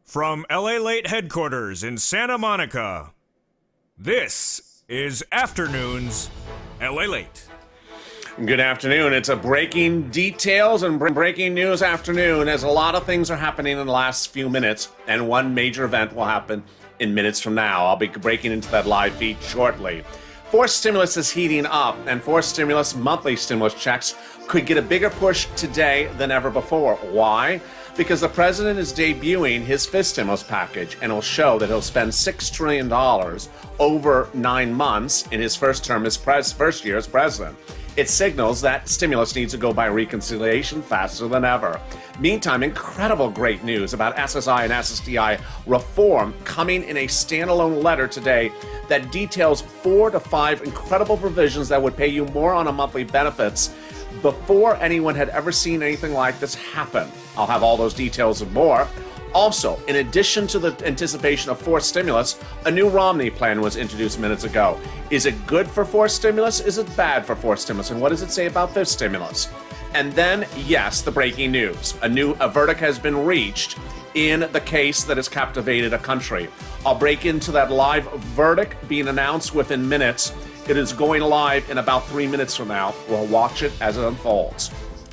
From LALATE headquarters in Santa Monica, this is Afternoons LALATE. Good afternoon. It's a breaking details and breaking news afternoon, as a lot of things are happening in the last few minutes, and one major event will happen in minutes from now. I'll be breaking into that live feed shortly. Forced stimulus is heating up, and forced stimulus, monthly stimulus checks, could get a bigger push today than ever before. Why? Because the president is debuting his fifth stimulus package, and it'll show that he'll spend $6 trillion over 9 months in his first term as first year as president. It signals that stimulus needs to go by reconciliation faster than ever. Meantime, incredible great news about SSI and SSDI reform coming in a standalone letter today that details 4 to 5 incredible provisions that would pay you more on a monthly benefits before anyone had ever seen anything like this happen. I'll have all those details and more. Also, in addition to the anticipation of forced stimulus, a new Romney plan was introduced minutes ago. Is it good for forced stimulus? Is it bad for forced stimulus? And what does it say about fifth stimulus? And then, yes, the breaking news. A verdict has been reached in the case that has captivated a country. I'll break into that live verdict being announced within minutes. It is going live in about 3 minutes from now. We'll watch it as it unfolds.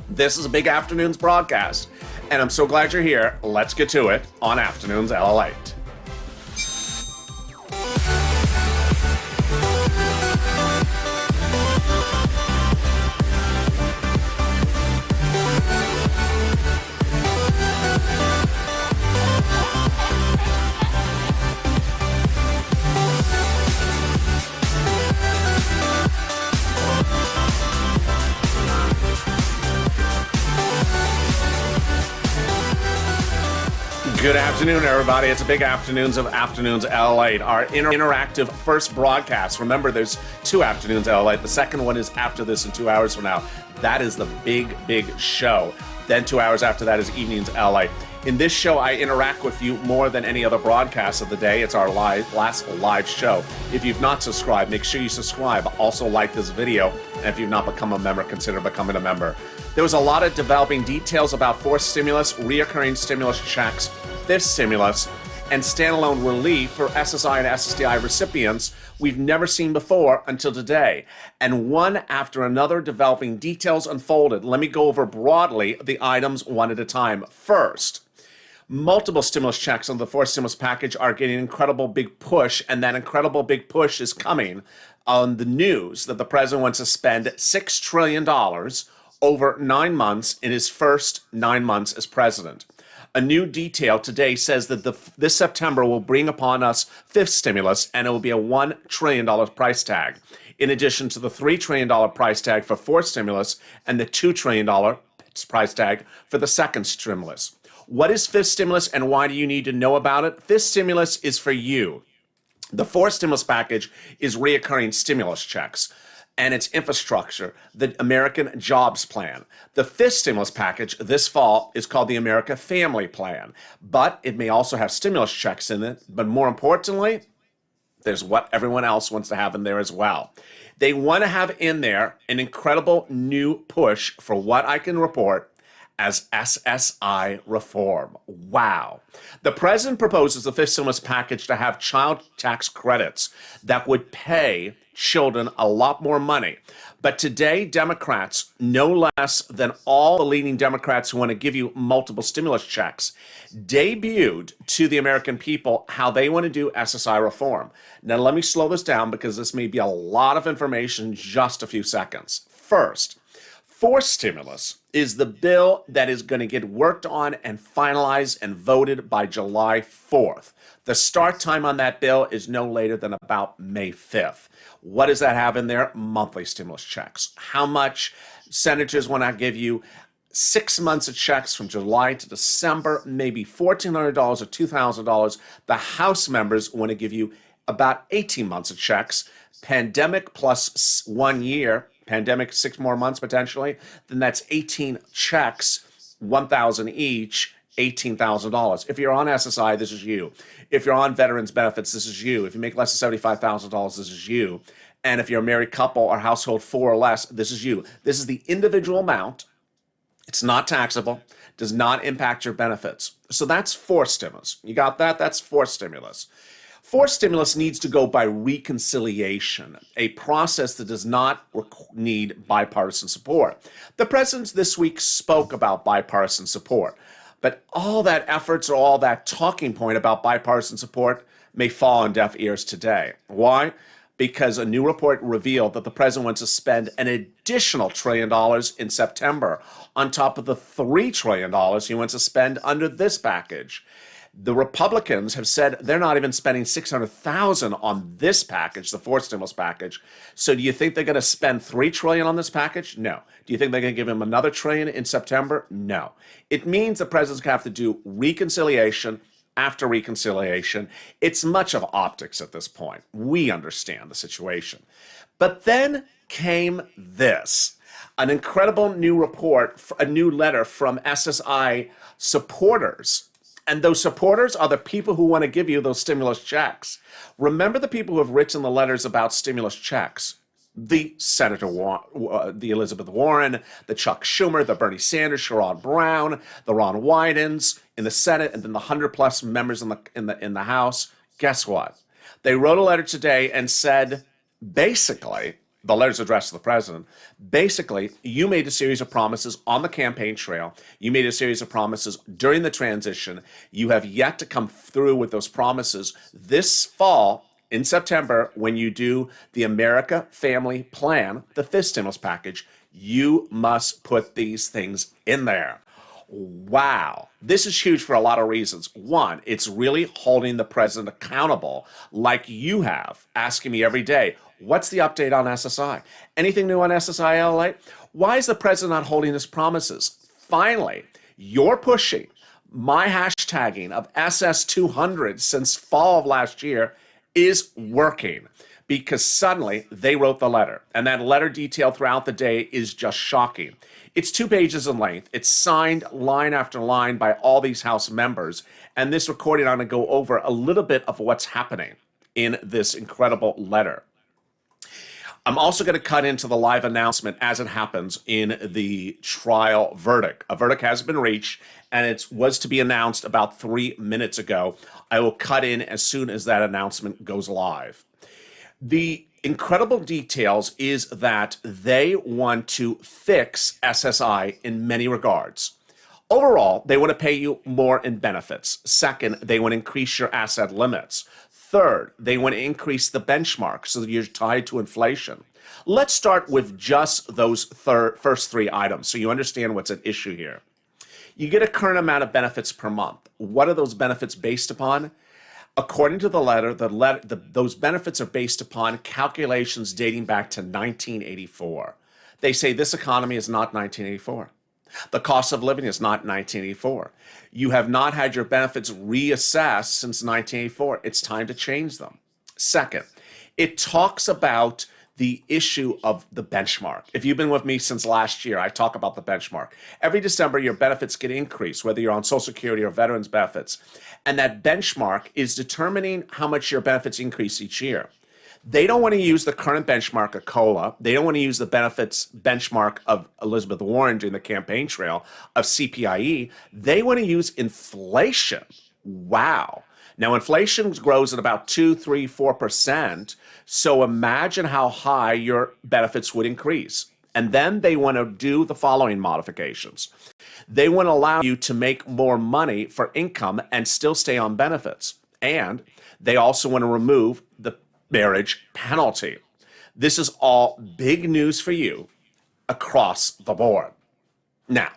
This is a big Afternoons broadcast, and I'm so glad you're here. Let's get to it on Afternoons LALATE. Good afternoon, everybody. It's a big Afternoons of Afternoons LALATE, our interactive first broadcast. Remember, there's 2 Afternoons LALATE. The second one is after this in 2 hours from now. That is the big show. Then 2 hours after that is Evenings LA. In this show, I interact with you more than any other broadcast of the day. It's our last live show. If you've not subscribed, make sure you subscribe. Also like this video. And if you've not become a member, consider becoming a member. There was a lot of developing details about forced stimulus, reoccurring stimulus checks, fifth stimulus, and standalone relief for SSI and SSDI recipients we've never seen before until today. And one after another, developing details unfolded. Let me go over broadly the items one at a time. First, multiple stimulus checks on the fourth stimulus package are getting an incredible big push, and that incredible big push is coming on the news that the president wants to spend $6 trillion over 9 months in his first 9 months as president. A new detail today says that this September will bring upon us fifth stimulus, and it will be a $1 trillion price tag, in addition to the $3 trillion price tag for fourth stimulus and the $2 trillion price tag for the second stimulus. What is fifth stimulus, and why do you need to know about it? Fifth stimulus is for you. The fourth stimulus package is reoccurring stimulus checks and its infrastructure, the American Jobs Plan. The fifth stimulus package this fall is called the America Family Plan, but it may also have stimulus checks in it. But more importantly, there's what everyone else wants to have in there as well. They want to have in there an incredible new push for what I can report as SSI reform. Wow. The president proposes the fifth stimulus package to have child tax credits that would pay children a lot more money. But today, Democrats, no less than all the leading Democrats who want to give you multiple stimulus checks, debuted to the American people how they want to do SSI reform. Now, let me slow this down because this may be a lot of information in just a few seconds. First, forced stimulus is the bill that is going to get worked on and finalized and voted by July 4th. The start time on that bill is no later than about May 5th. What does that have in there? Monthly stimulus checks. How much? Senators want to give you 6 months of checks from July to December, maybe $1,400 or $2,000. The House members want to give you about 18 months of checks. Pandemic plus 1 year, pandemic 6 more months potentially, then that's 18 checks, $1,000 each, $18,000. If you're on SSI, this is you. If you're on veterans benefits, this is you. If you make less than $75,000, this is you. And if you're a married couple or household 4 or less, this is you. This is the individual amount. It's not taxable, does not impact your benefits. So that's forced stimulus. You got that? That's forced stimulus. Forced stimulus needs to go by reconciliation, a process that does not need bipartisan support. The president this week spoke about bipartisan support, but all that efforts or all that talking point about bipartisan support may fall on deaf ears today. Why? Because a new report revealed that the president wants to spend an additional $1 trillion in September on top of the $3 trillion he wants to spend under this package. The Republicans have said they're not even spending $600,000 on this package, the forced stimulus package. So do you think they're going to spend $3 trillion on this package? No. Do you think they're going to give him another $1 trillion in September? No. It means the president's going to have to do reconciliation after reconciliation. It's much of optics at this point. We understand the situation. But then came this, an incredible new report, a new letter from SSI supporters. And those supporters are the people who want to give you those stimulus checks. Remember the people who have written the letters about stimulus checks. The the Elizabeth Warren, the Chuck Schumer, the Bernie Sanders, Sherrod Brown, the Ron Wydens in the Senate, and then the 100+ members in the House. Guess what? They wrote a letter today and said, basically, the letter's addressed to the president. Basically, you made a series of promises on the campaign trail. You made a series of promises during the transition. You have yet to come through with those promises. This fall, in September, when you do the America Family Plan, the fifth stimulus package, you must put these things in there. Wow. This is huge for a lot of reasons. One, it's really holding the president accountable like you have, asking me every day, what's the update on SSI? Anything new on SSI LALATE? Why is the president not holding his promises? Finally, you're pushing my hashtagging of SS200 since fall of last year is working because suddenly they wrote the letter. And that letter detail throughout the day is just shocking. It's 2 pages in length. It's signed line after line by all these House members. And this recording, I'm going to go over a little bit of what's happening in this incredible letter. I'm also going to cut into the live announcement as it happens in the trial verdict. A verdict has been reached, and it was to be announced about 3 minutes ago. I will cut in as soon as that announcement goes live. The incredible details is that they want to fix SSI in many regards. Overall, they want to pay you more in benefits. Second, they want to increase your asset limits. Third, they want to increase the benchmark so that you're tied to inflation. Let's start with just those first 3 items so you understand what's at issue here. You get a current amount of benefits per month. What are those benefits based upon? According to the letter, those benefits are based upon calculations dating back to 1984. They say this economy is not 1984. The cost of living is not 1984. You have not had your benefits reassessed since 1984. It's time to change them. Second, it talks about the issue of the benchmark. If you've been with me since last year, I talk about the benchmark. Every December, your benefits get increased, whether you're on Social Security or veterans benefits. And that benchmark is determining how much your benefits increase each year. They don't want to use the current benchmark of COLA. They don't want to use the benefits benchmark of Elizabeth Warren during the campaign trail of CPIE. They want to use inflation. Wow. Now, inflation grows at about 2, 3, 4%. So imagine how high your benefits would increase. And then they want to do the following modifications. They want to allow you to make more money for income and still stay on benefits. And they also want to remove the marriage penalty. This is all big news for you across the board. Now,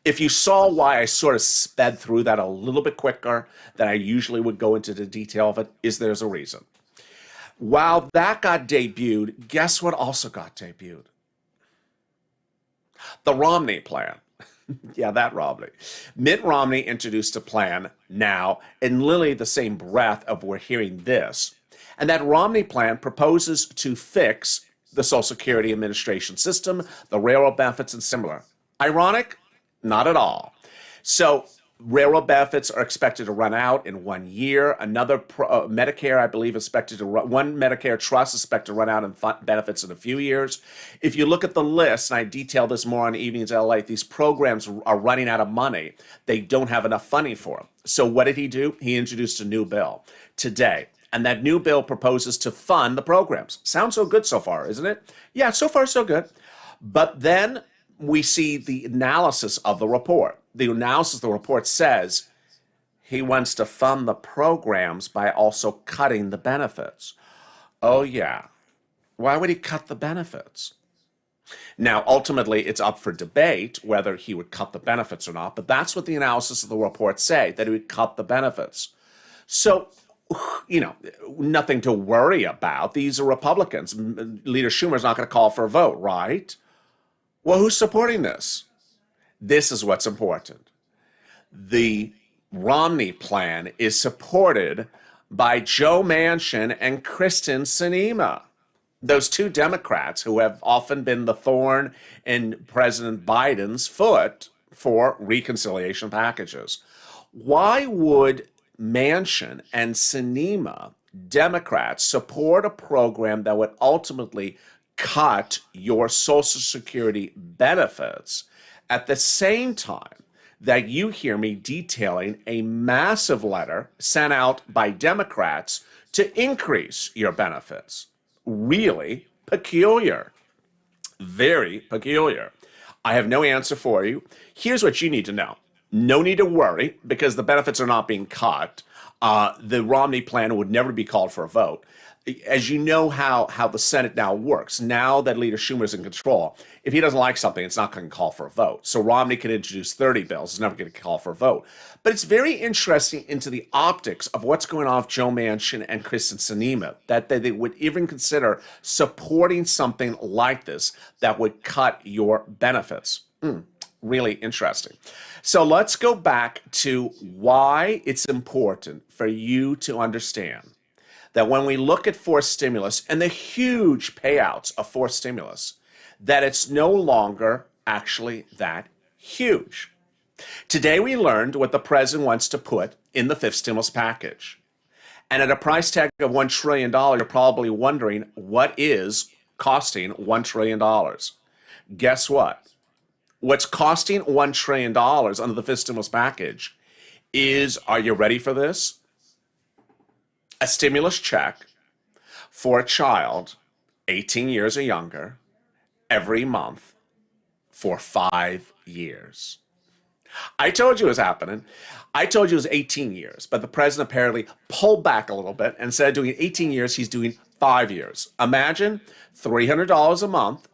if you saw why I sort of sped through that a little bit quicker than I usually would go into the detail of it, there's a reason. While that got debuted, guess what also got debuted? The Romney plan. Yeah, that Romney. Mitt Romney introduced a plan now, in literally the same breath of we're hearing this. And that Romney plan proposes to fix the Social Security Administration system, the railroad benefits, and similar. Ironic? Not at all. So Railroad benefits are expected to run out in 1 year. Another Medicare, I believe, is expected to run. One Medicare trust is expected to run out in benefits in a few years. If you look at the list, and I detail this more on Evenings LA, these programs are running out of money. They don't have enough funding for them. So what did he do? He introduced a new bill today. And that new bill proposes to fund the programs. Sounds so good so far, isn't it? Yeah, so far so good. But then we see the analysis of the report. The analysis of the report says he wants to fund the programs by also cutting the benefits. Oh, yeah. Why would he cut the benefits? Now, ultimately, it's up for debate whether he would cut the benefits or not, but that's what the analysis of the report say, that he would cut the benefits. So, nothing to worry about. These are Republicans. Leader Schumer's not going to call for a vote, right? Well, who's supporting this? This is what's important. The Romney plan is supported by Joe Manchin and Kristen Sinema, those two Democrats who have often been the thorn in President Biden's foot for reconciliation packages. Why would Manchin and Sinema, Democrats, support a program that would ultimately cut your Social Security benefits at the same time that you hear me detailing a massive letter sent out by Democrats to increase your benefits? Really peculiar. Very peculiar. I have no answer for you. Here's what you need to know. No need to worry because the benefits are not being cut. The Romney plan would never be called for a vote. As you know how the Senate now works, now that Leader Schumer is in control, if he doesn't like something, it's not going to call for a vote. So Romney can introduce 30 bills. It's never going to call for a vote. But it's very interesting into the optics of what's going on with Joe Manchin and Kristen Sinema, that they would even consider supporting something like this that would cut your benefits. Really interesting. So let's go back to why it's important for you to understand that when we look at forced stimulus and the huge payouts of forced stimulus, that it's no longer actually that huge. Today we learned what the president wants to put in the fifth stimulus package. And at a price tag of $1 trillion, you're probably wondering what is costing $1 trillion. Guess what? What's costing $1 trillion under the fifth stimulus package is, are you ready for this? A stimulus check for a child 18 years or younger every month for 5 years. I told you it was happening. I told you it was 18 years, but the president apparently pulled back a little bit and instead of doing 18 years, he's doing 5 years. Imagine $300 a month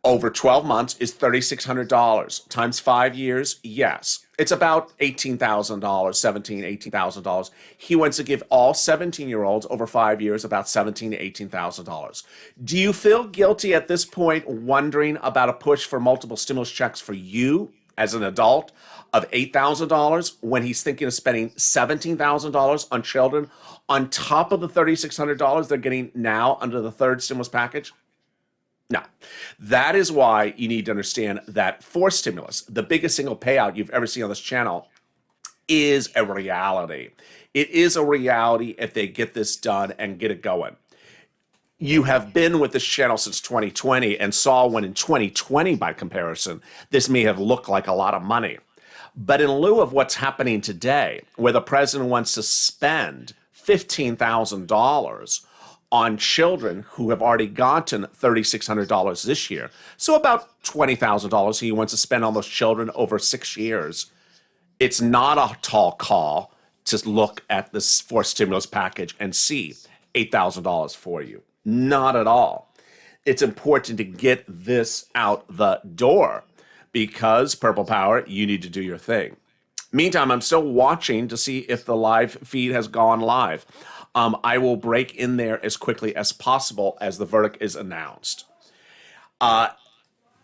over 12 months is $3,600 times 5 years. Yes, it's about $18,000, $18,000. He wants to give all 17-year-olds over 5 years about $17,000 to $18,000. Do you feel guilty at this point wondering about a push for multiple stimulus checks for you as an adult of $8,000 when he's thinking of spending $17,000 on children on top of the $3,600 they're getting now under the third stimulus package? No, that is why you need to understand that forced stimulus, the biggest single payout you've ever seen on this channel, is a reality. It is a reality if they get this done and get it going. You have been with this channel since 2020 and saw when in 2020, by comparison, this may have looked like a lot of money. But in lieu of what's happening today, where the president wants to spend $15,000 on children who have already gotten $3,600 this year. So about $20,000 he wants to spend on those children over 6 years. It's not a tall call to look at this forced stimulus package and see $8,000 for you. Not at all. It's important to get this out the door because, Purple Power, you need to do your thing. Meantime, I'm still watching to see if the live feed has gone live. I will break in there as quickly as possible as the verdict is announced.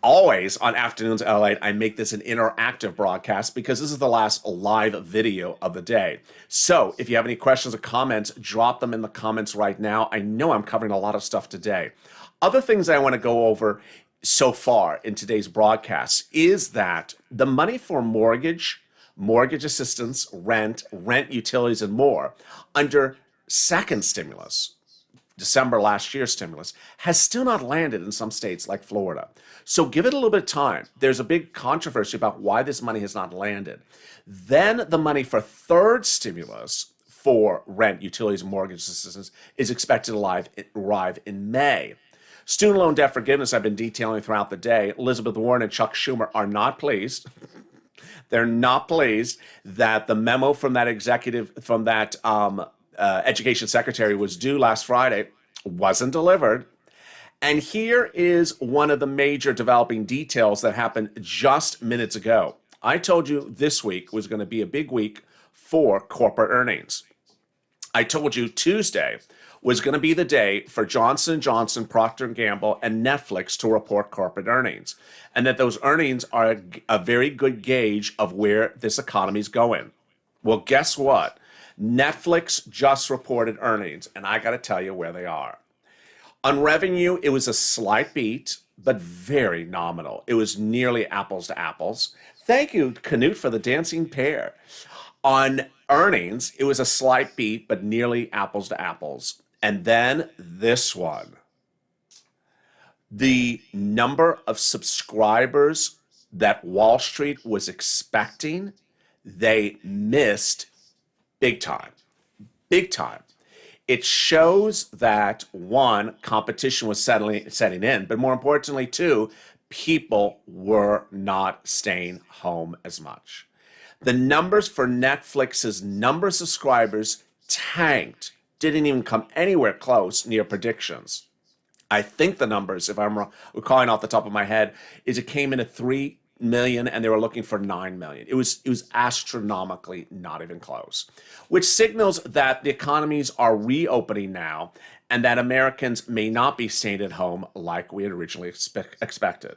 Always on Afternoons LA, I make this an interactive broadcast because this is the last live video of the day. So if you have any questions or comments, drop them in the comments right now. I know I'm covering a lot of stuff today. Other things I want to go over so far in today's broadcast is that the money for mortgage mortgage assistance, rent utilities, and more under second stimulus, December last year's stimulus, has still not landed in some states like Florida. So give it a little bit of time. There's a big controversy about why this money has not landed. Then the money for third stimulus for rent, utilities, and mortgage assistance is expected to arrive in May. Student loan debt forgiveness I've been detailing throughout the day. Elizabeth Warren and Chuck Schumer are not pleased. They're not pleased that the memo from that education secretary was due last Friday, wasn't delivered. And here is one of the major developing details that happened just minutes ago. I told you this week was going to be a big week for corporate earnings. I told you Tuesday was going to be the day for Johnson & Johnson, Procter & Gamble, and Netflix to report corporate earnings, and that those earnings are a very good gauge of where this economy is going. Well, guess what? Netflix just reported earnings, and I got to tell you where they are. On revenue, it was a slight beat, but very nominal. It was nearly apples to apples. Thank you, Canute, for the dancing pair. On earnings, it was a slight beat, but nearly apples to apples. And then this one. The number of subscribers that Wall Street was expecting, they missed big time. Big time. It shows that, one, competition was setting in, but more importantly, two, people were not staying home as much. The numbers for Netflix's number of subscribers tanked, didn't even come anywhere close near predictions. I think the numbers, if I'm recalling off the top of my head, is it came in at 3 million and they were looking for 9 million. It was astronomically not even close, which signals that the economies are reopening now and that Americans may not be staying at home like we had originally expected.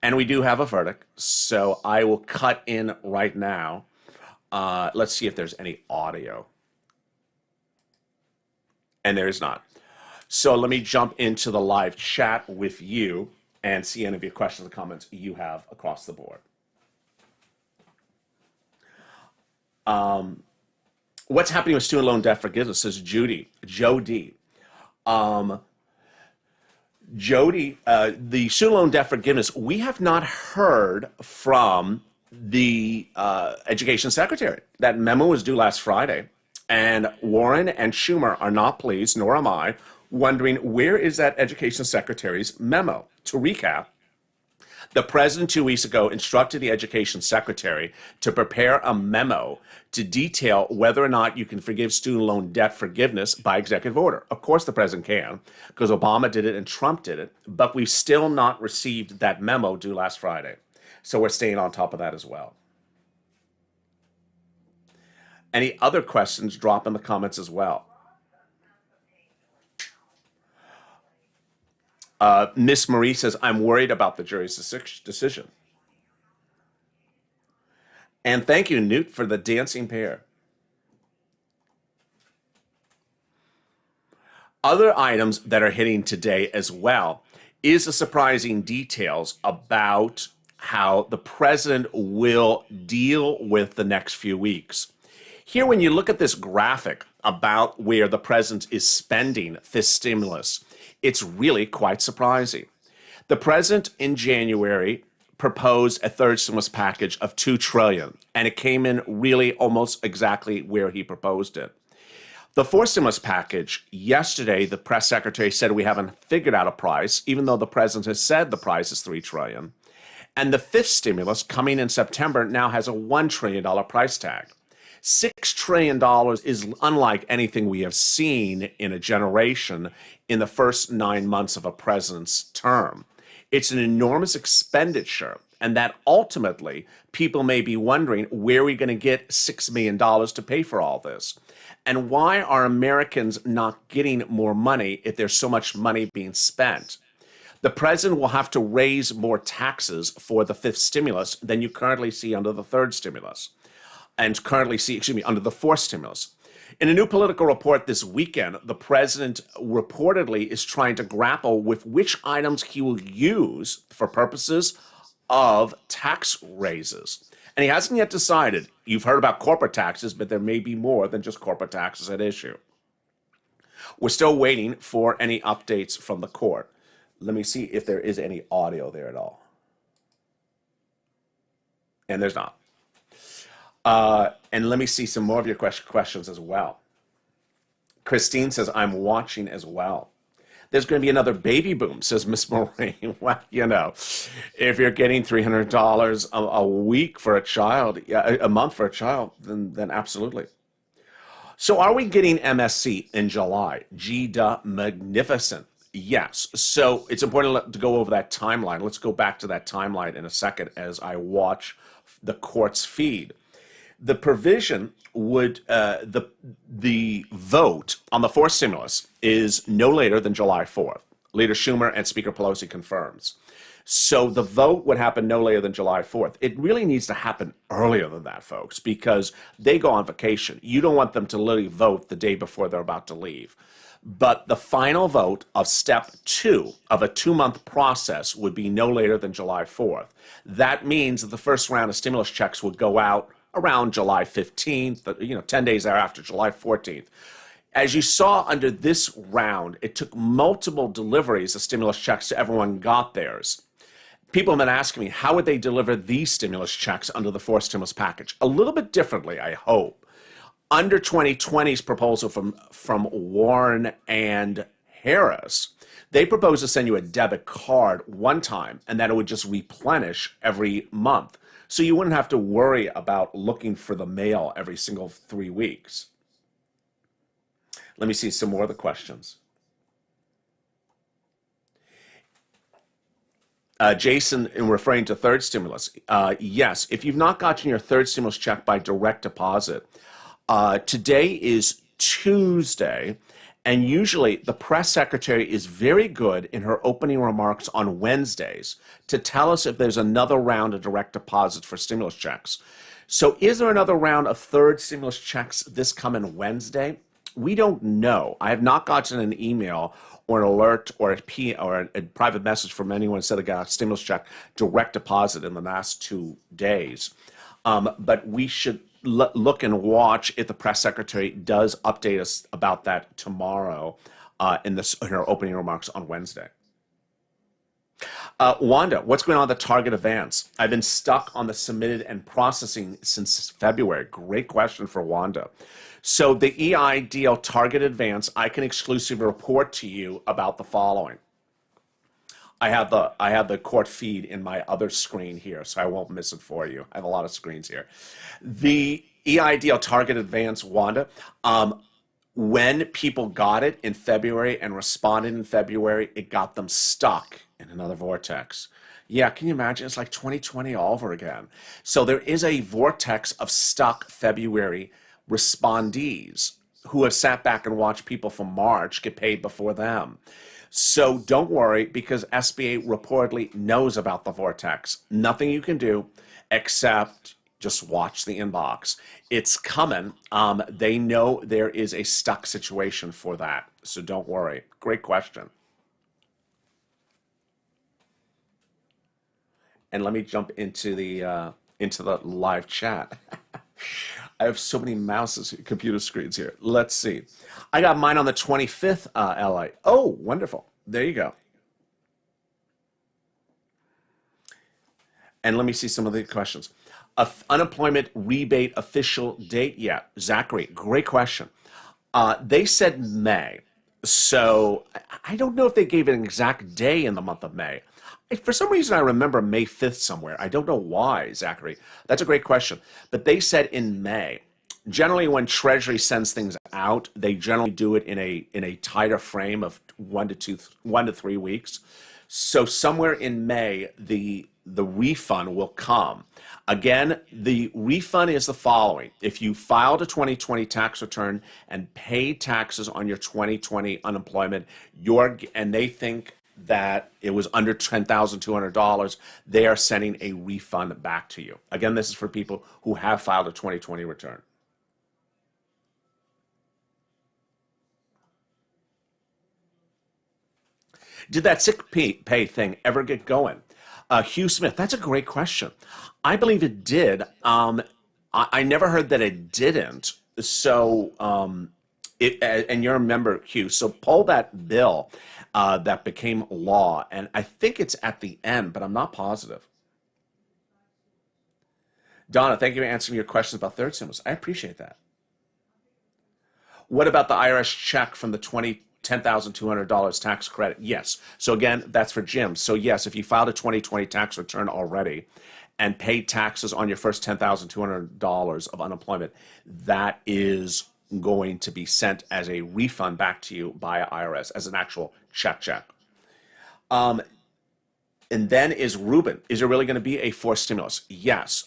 And we do have a verdict, so I will cut in right now. Let's see if there's any audio. And there is not. So let me jump into the live chat with you and see any of your questions and comments you have across the board. What's happening with student loan debt forgiveness, says Jody. Jody, the student loan debt forgiveness, we have not heard from the education secretary. That memo was due last Friday, and Warren and Schumer are not pleased, nor am I, wondering where is that education secretary's memo. To recap, the president 2 weeks ago instructed the education secretary to prepare a memo to detail whether or not you can forgive student loan debt forgiveness by executive order. Of course, the president can, because Obama did it and Trump did it, but we've still not received that memo due last Friday. So we're staying on top of that as well. Any other questions, drop in the comments as well. Miss Marie says, I'm worried about the jury's decision. And thank you, Newt, for the dancing pair. Other items that are hitting today as well is the surprising details about how the president will deal with the next few weeks. Here, when you look at this graphic about where the president is spending this stimulus, it's really quite surprising. The president in January proposed a third stimulus package of $2 trillion, and it came in really almost exactly where he proposed it. The fourth stimulus package, yesterday, the press secretary said we haven't figured out a price, even though the president has said the price is $3 trillion. And the fifth stimulus, coming in September, now has a $1 trillion price tag. $6 trillion is unlike anything we have seen in a generation in the first 9 months of a president's term. It's an enormous expenditure, and that ultimately people may be wondering, where are we going to get $6 million to pay for all this? And why are Americans not getting more money if there's so much money being spent? The president will have to raise more taxes for the fifth stimulus than you currently see under the third stimulus, and currently see, under the fourth stimulus. In a new political report this weekend, the president reportedly is trying to grapple with which items he will use for purposes of tax raises. And he hasn't yet decided. You've heard about corporate taxes, but there may be more than just corporate taxes at issue. We're still waiting for any updates from the court. Let me see if there is any audio there at all. And there's not. And let me see some more of your questions as well. Christine says, I'm watching as well. There's going to be another baby boom, says Miss Maureen. Well, you know, if you're getting $300 a week for a child, a month for a child, then absolutely. So are we getting MSC in July? Magnificent. Yes. So it's important to go over that timeline. Let's go back to that timeline in a second as I watch the court's feed. The provision would, the vote on the fourth stimulus is no later than July 4th. Leader Schumer and Speaker Pelosi confirms. So the vote would happen no later than July 4th. It really needs to happen earlier than that, folks, because they go on vacation. You don't want them to literally vote the day before they're about to leave. But the final vote of step 2 of a 2-month process would be no later than July 4th. That means that the first round of stimulus checks would go out around July 15th, 10 days thereafter, July 14th. As you saw under this round, it took multiple deliveries of stimulus checks to everyone got theirs. People have been asking me, how would they deliver these stimulus checks under the fourth stimulus package? A little bit differently, I hope. Under 2020's proposal from Warren and Harris, they proposed to send you a debit card one time, and that it would just replenish every month. So you wouldn't have to worry about looking for the mail every single 3 weeks. Let me see some more of the questions. Jason, in referring to third stimulus, yes, if you've not gotten your third stimulus check by direct deposit, today is Tuesday, and usually the press secretary is very good in her opening remarks on Wednesdays to tell us if there's another round of direct deposits for stimulus checks. So is there another round of third stimulus checks this coming Wednesday? We don't know. I have not gotten an email or an alert or a private message from anyone who said they got a stimulus check direct deposit in the last 2 days. But we should look and watch if the press secretary does update us about that tomorrow in her opening remarks on Wednesday. Wanda, what's going on with the target advance? I've been stuck on the submitted and processing since February. Great question for Wanda. So the EIDL target advance, I can exclusively report to you about the following. I have the court feed in my other screen here, so I won't miss it for you. I have a lot of screens here. The EIDL target advance, Wanda, when people got it in February and responded in February, it got them stuck in another vortex. Yeah, can you imagine? It's like 2020 all over again. So there is a vortex of stuck February respondees who have sat back and watched people from March get paid before them. So don't worry, because SBA reportedly knows about the vortex. Nothing you can do except just watch the inbox. It's coming. They know there is a stuck situation for that. So don't worry. Great question. And let me jump into the live chat. I have so many mouses, computer screens here. Let's see. I got mine on the 25th, LA. Oh, wonderful. There you go. And let me see some of the questions. Unemployment rebate official date yet? Zachary, great question. They said May. So I don't know if they gave an exact day in the month of May. For some reason, I remember May 5th somewhere. I don't know why, Zachary. That's a great question. But they said in May. Generally, when Treasury sends things out, they generally do it in a tighter frame of 1 to 3 weeks. So somewhere in May, the refund will come. Again, the refund is the following. If you filed a 2020 tax return and paid taxes on your 2020 unemployment, and they think that it was under $10,200, they are sending a refund back to you. Again, this is for people who have filed a 2020 return. Did that sick pay thing ever get going? Hugh Smith, that's a great question. I believe it did. I never heard that it didn't. So, and you're a member, Hugh. So pull that bill that became law, and I think it's at the end, but I'm not positive. Donna, thank you for answering your questions about third stimulus. I appreciate that. What about the IRS check from the $10,200 tax credit? Yes. So again, that's for Jim. So yes, if you filed a 2020 tax return already and paid taxes on your first $10,200 of unemployment, that is going to be sent as a refund back to you by IRS as an actual check. And then is Ruben, is there really going to be a forced stimulus? Yes.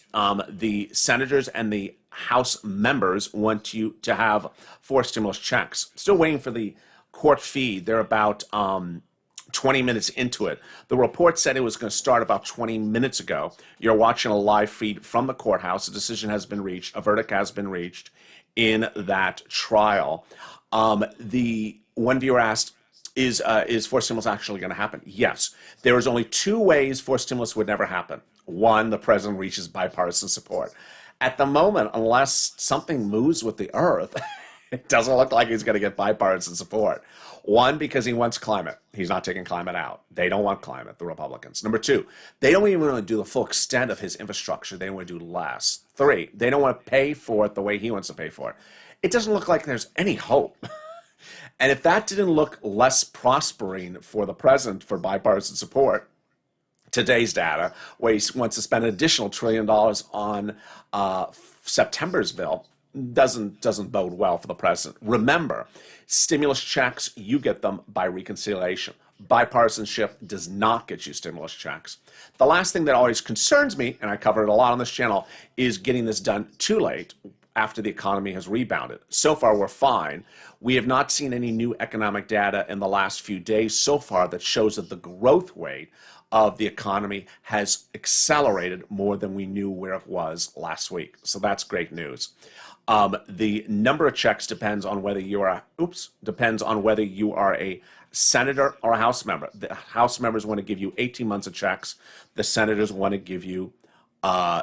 The senators and the House members want you to have forced stimulus checks. Still waiting for the court feed. They're about 20 minutes into it. The report said it was going to start about 20 minutes ago. You're watching a live feed from the courthouse. A decision has been reached. A verdict has been reached in that trial. The one viewer asked, is forced stimulus actually going to happen? Yes. There is only two ways forced stimulus would never happen. One, the president reaches bipartisan support. At the moment, unless something moves with the earth, it doesn't look like he's going to get bipartisan support. One, because he wants climate. He's not taking climate out. They don't want climate, the Republicans. Number two, they don't even want to do the full extent of his infrastructure. They want to do less. Three, they don't want to pay for it the way he wants to pay for it. It doesn't look like there's any hope. And if that didn't look less prospering for the president for bipartisan support, today's data, where he wants to spend an additional $1 trillion on September's bill, doesn't bode well for the president. Remember, stimulus checks, you get them by reconciliation. Bipartisanship does not get you stimulus checks. The last thing that always concerns me, and I covered it a lot on this channel, is getting this done too late after the economy has rebounded. So far, we're fine. We have not seen any new economic data in the last few days so far that shows that the growth rate of the economy has accelerated more than we knew where it was last week. So that's great news. The number of checks depends on whether you are a senator or a House member. The House members want to give you 18 months of checks. The senators want to give you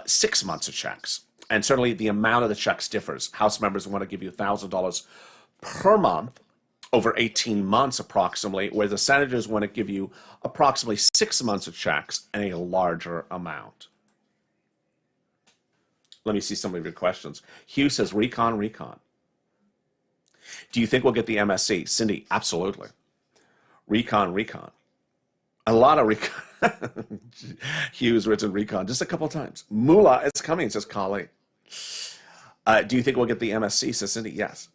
6 months of checks. And certainly the amount of the checks differs. House members want to give you $1,000 per month over 18 months approximately, whereas the senators want to give you approximately 6 months of checks and a larger amount. Let me see some of your questions. Hugh says, recon. Do you think we'll get the MSC? Cindy, absolutely. Recon. A lot of recon. Hugh's written recon just a couple of times. Moolah, it's coming, says Kali. Do you think we'll get the MSC? Says Cindy, yes.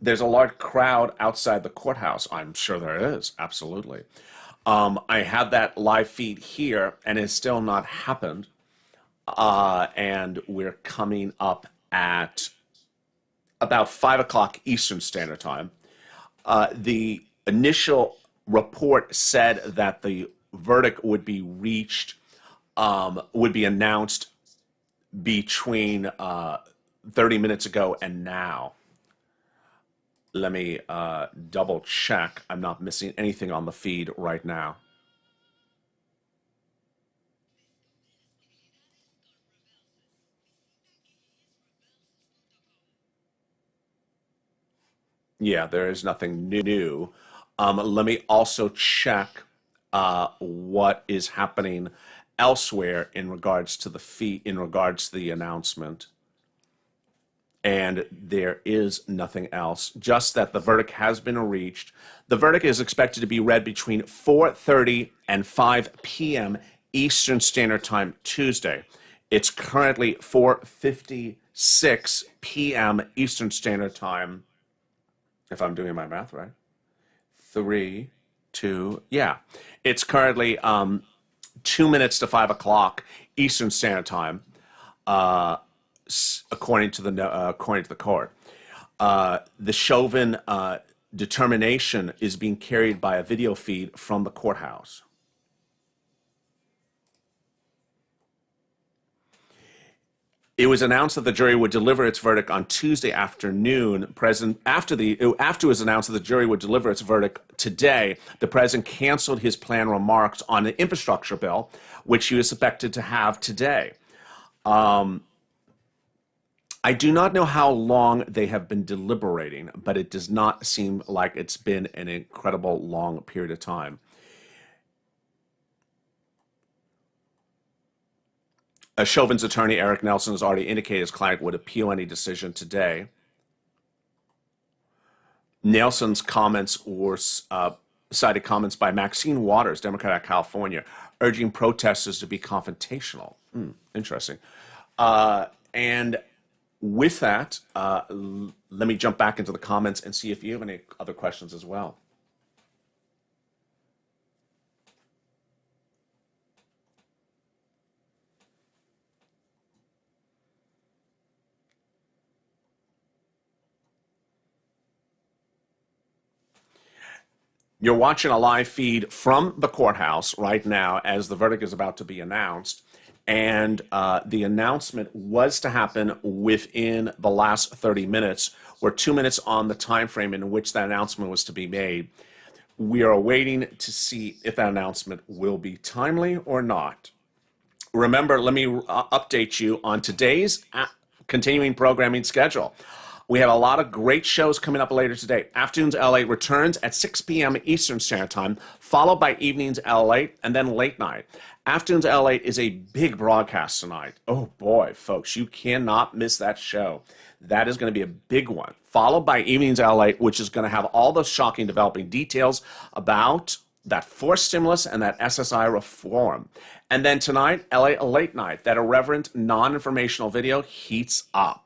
There's a large crowd outside the courthouse. I'm sure there is, absolutely. I have that live feed here, and it's still not happened. And we're coming up at about 5 o'clock Eastern Standard Time. The initial report said that the verdict would be reached, would be announced between 30 minutes ago and now. Let me double check. I'm not missing anything on the feed right now. Yeah, there is nothing new. Let me also check what is happening elsewhere in regards to the feed, in regards to the announcement. And there is nothing else, just that the verdict has been reached. The verdict is expected to be read between 4:30 and 5 p.m. Eastern Standard Time Tuesday. It's currently 4:56 p.m. Eastern Standard Time, if I'm doing my math right. 3, 2, yeah. It's currently 2 minutes to 5 o'clock Eastern Standard Time. According to the court, the Chauvin determination is being carried by a video feed from the courthouse. It was announced that the jury would deliver its verdict on Tuesday afternoon. After it was announced that the jury would deliver its verdict today, the president canceled his planned remarks on the infrastructure bill, which he was expected to have today. I do not know how long they have been deliberating, but it does not seem like it's been an incredible long period of time. Chauvin's attorney, Eric Nelson, has already indicated his client would appeal any decision today. Nelson's comments were cited comments by Maxine Waters, Democrat of California, urging protesters to be confrontational. Interesting. And with that, let me jump back into the comments and see if you have any other questions as well. You're watching a live feed from the courthouse right now as the verdict is about to be announced. And the announcement was to happen within the last 30 minutes. We're 2 minutes on the time frame in which that announcement was to be made. We are waiting to see if that announcement will be timely or not. Remember, let me update you on today's continuing programming schedule. We have a lot of great shows coming up later today. Afternoons LA returns at 6 p.m. Eastern Standard Time, followed by Evenings LA, and then Late Night. Afternoons LA is a big broadcast tonight. Oh boy, folks, you cannot miss that show. That is going to be a big one. Followed by Evenings LA, which is going to have all the shocking developing details about that forced stimulus and that SSI reform. And then tonight, LA Late Night, that irreverent, non-informational video heats up.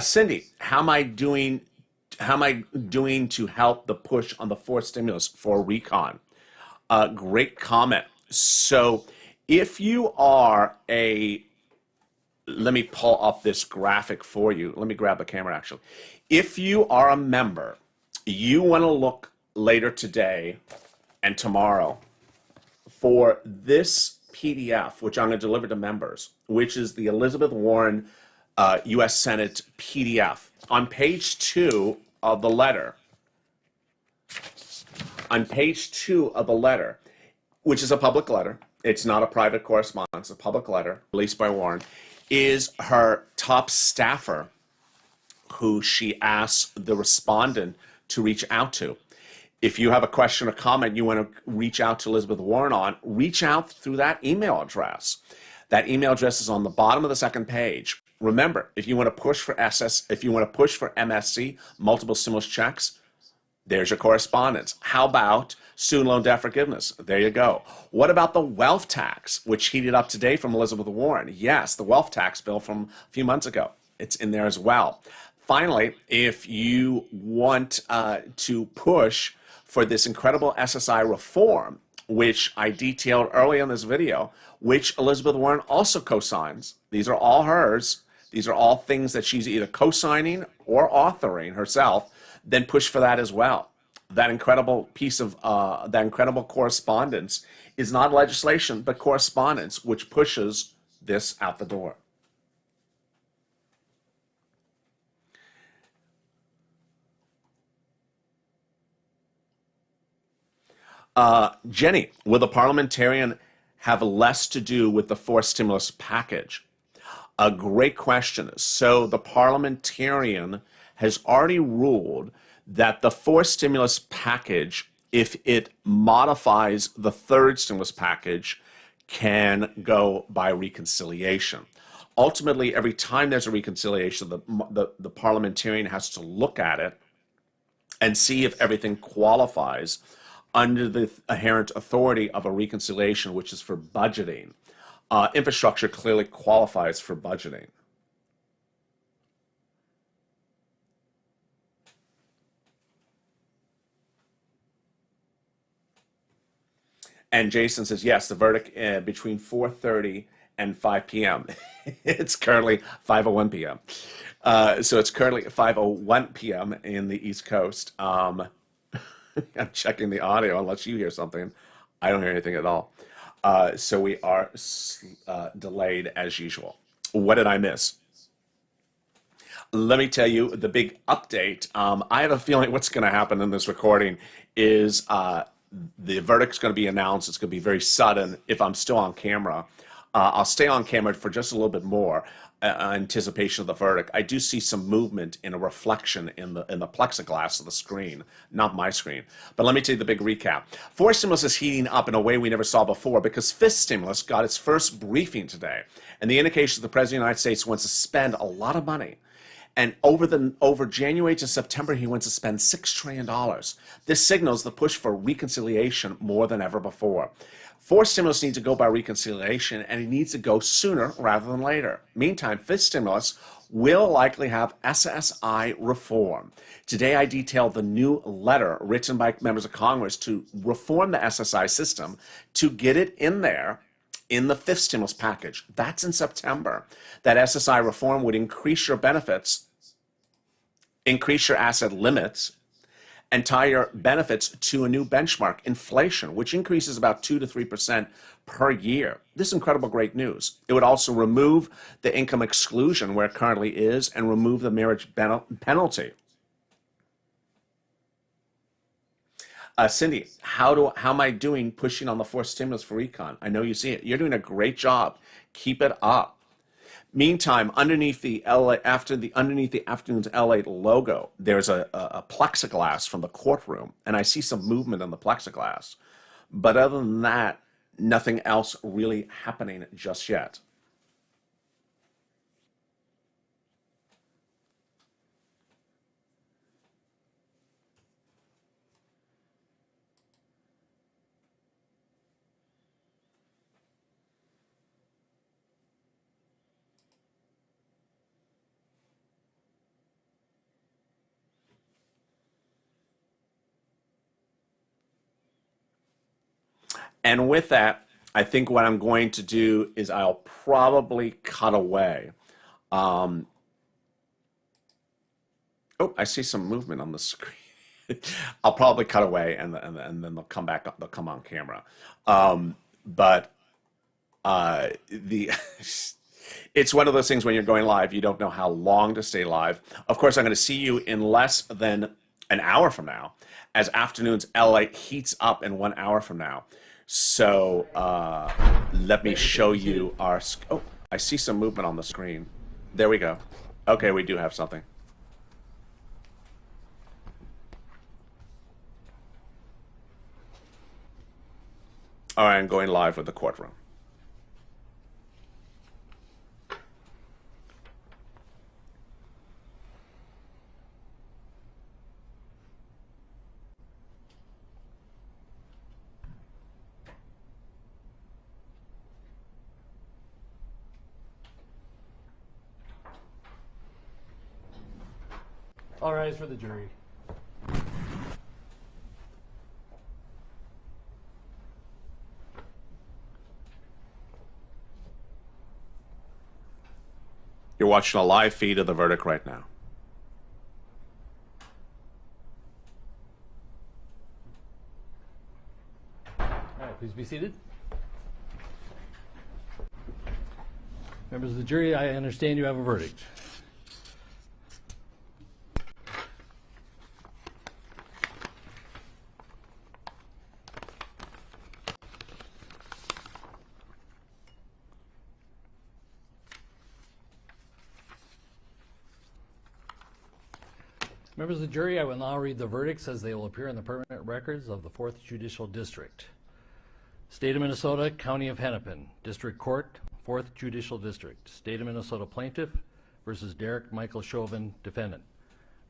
Cindy, how am I doing to help the push on the forced stimulus for recon? Great comment. So if you are let me pull up this graphic for you. Let me grab the camera actually. If you are a member, you want to look later today and tomorrow for this PDF, which I'm going to deliver to members, which is the Elizabeth Warren U.S. Senate PDF. On page 2 of the letter, which is a public letter, it's not a private correspondence, a public letter released by Warren, is her top staffer who she asks the respondent to reach out to. If you have a question or comment you want to reach out to Elizabeth Warren on, reach out through that email address. That email address is on the bottom of the second page. Remember, if you want to push for MSC, multiple stimulus checks, there's your correspondence. How about student loan debt forgiveness? There you go. What about the wealth tax, which heated up today from Elizabeth Warren? Yes, the wealth tax bill from a few months ago. It's in there as well. Finally, if you want to push for this incredible SSI reform, which I detailed early in this video, which Elizabeth Warren also co-signs. These are all hers. These are all things that she's either co-signing or authoring herself. Then push for that as well. That incredible piece of, that incredible correspondence is not legislation, but correspondence, which pushes this out the door. Jenny, will the parliamentarian have less to do with the forced stimulus package? A great question. So the parliamentarian has already ruled that the forced stimulus package, if it modifies the third stimulus package, can go by reconciliation. Ultimately, every time there's a reconciliation, the parliamentarian has to look at it and see if everything qualifies under the inherent authority of a reconciliation, which is for budgeting. Infrastructure clearly qualifies for budgeting. And Jason says, yes, the verdict between 4:30 and 5 p.m. It's currently 5:01 p.m. So it's currently 5:01 p.m. in the East Coast. I'm checking the audio unless you hear something. I don't hear anything at all. So we are delayed as usual. What did I miss? Let me tell you the big update. I have a feeling what's going to happen in this recording is the verdict's going to be announced. It's going to be very sudden if I'm still on camera. I'll stay on camera for just a little bit more anticipation of the verdict. I do see some movement in a reflection in the plexiglass of the screen, not my screen. But let me tell you the big recap. Fourth stimulus is heating up in a way we never saw before because fifth stimulus got its first briefing today. And the indication the President of the United States wants to spend a lot of money. And over January to September, he wants to spend $6 trillion. This signals the push for reconciliation more than ever before. Fourth stimulus needs to go by reconciliation, and it needs to go sooner rather than later. Meantime, fifth stimulus will likely have SSI reform. Today, I detailed the new letter written by members of Congress to reform the SSI system to get it in there in the fifth stimulus package. That's in September. That SSI reform would increase your benefits, increase your asset limits, and tie your benefits to a new benchmark, inflation, which increases about 2 to 3% per year. This is incredible great news. It would also remove the income exclusion where it currently is and remove the marriage penalty. Cindy, how am I doing pushing on the fourth stimulus for recon? I know you see it. You're doing a great job. Keep it up. Meantime, underneath the afternoon's LA logo, there's a plexiglass from the courtroom, and I see some movement in the plexiglass. But other than that, nothing else really happening just yet. And with that, I think what I'm going to do is I'll probably cut away. Oh, I see some movement on the screen. I'll probably cut away and then they'll come back up. They'll come on camera. It's one of those things when you're going live, you don't know how long to stay live. Of course, I'm going to see you in less than an hour from now as Afternoons LA heats up in 1 hour from now. So let me show you our, oh, I see some movement on the screen. There we go. Okay, we do have something. All right, I'm going live with the courtroom. All rise for the jury. You're watching a live feed of the verdict right now. All right, please be seated. Members of the jury, I understand you have a verdict. Members of the jury, I will now read the verdicts as they will appear in the permanent records of the 4th Judicial District. State of Minnesota, County of Hennepin, District Court, 4th Judicial District. State of Minnesota Plaintiff versus Derek Michael Chauvin, Defendant.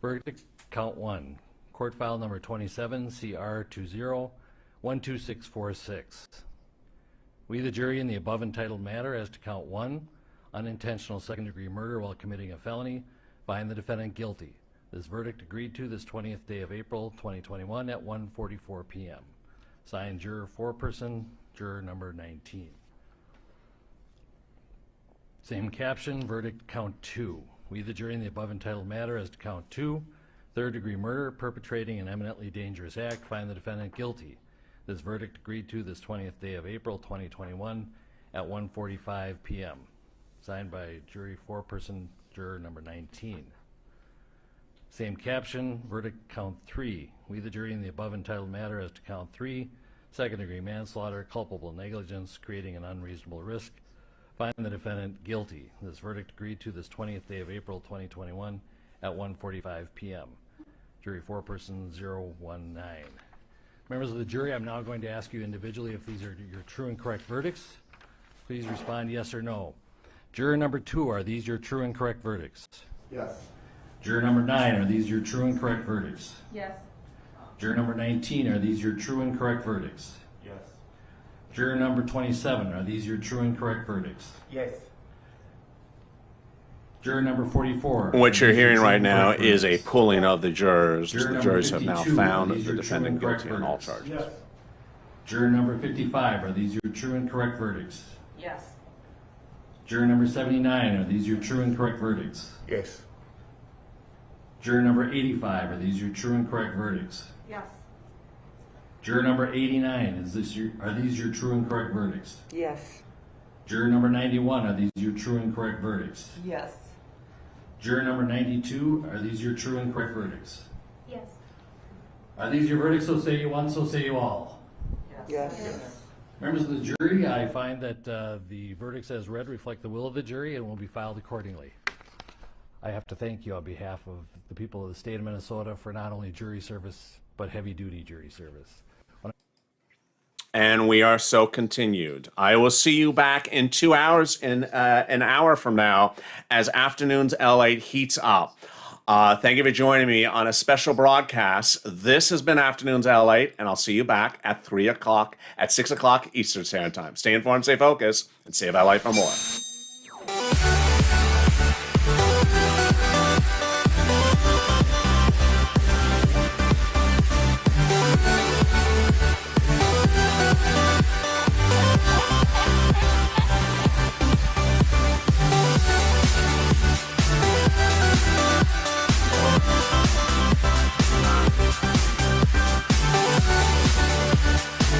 Verdict, Count 1. Court File Number 27, CR 20-12646. We, the jury, in the above entitled matter as to Count 1, unintentional second-degree murder while committing a felony, find the defendant guilty. This verdict agreed to this 20th day of April 2021 at 1:44 p.m. Signed, Juror Foreperson, Juror Number 19. Same caption, verdict count 2. We, the jury, in the above entitled matter as to count 2, third-degree murder, perpetrating an eminently dangerous act, find the defendant guilty. This verdict agreed to this 20th day of April 2021 at 1:45 p.m. Signed by jury foreperson, juror number 19. Same caption, verdict count 3. We, the jury, in the above entitled matter as to count 3, second-degree manslaughter, culpable negligence, creating an unreasonable risk, find the defendant guilty. This verdict agreed to this 20th day of April 2021 at 1:45 p.m. Jury foreperson 019. Members of the jury, I'm now going to ask you individually if these are your true and correct verdicts. Please respond yes or no. Juror number 2, are these your true and correct verdicts? Yes. Juror number 9, are these your true and correct verdicts? Yes. Juror number 19, are these your true and correct verdicts? Yes. Juror number 27, are these your true and correct verdicts? Yes. Juror number 44. What you're hearing right now correct is a verdicts? pooling of the jurors. Juror The number jurors have now 52, found these the are true defendant and correct guilty on all verdicts. charges. Yes. Juror number 55, are these your true and correct verdicts? Yes. Juror number 79, are these your true and correct verdicts? Yes. Juror number 85, are these your true and correct verdicts? Yes. Juror number 89, are these your true and correct verdicts? Yes. Juror number 91, are these your true and correct verdicts? Yes. Juror number 92, are these your true and correct verdicts? Yes. Are these your verdicts, so say you one, so say you all? Yes. Members of the jury, I find that the verdicts as read reflect the will of the jury and will be filed accordingly. I have to thank you on behalf of the people of the state of Minnesota for not only jury service, but heavy-duty jury service. And we are so continued. I will see you back in 2 hours, in an hour from now, as Afternoons LA heats up. Thank you for joining me on a special broadcast. This has been Afternoons LA, and I'll see you back at 6 o'clock Eastern Standard Time. Stay informed, stay focused, and save that life for more.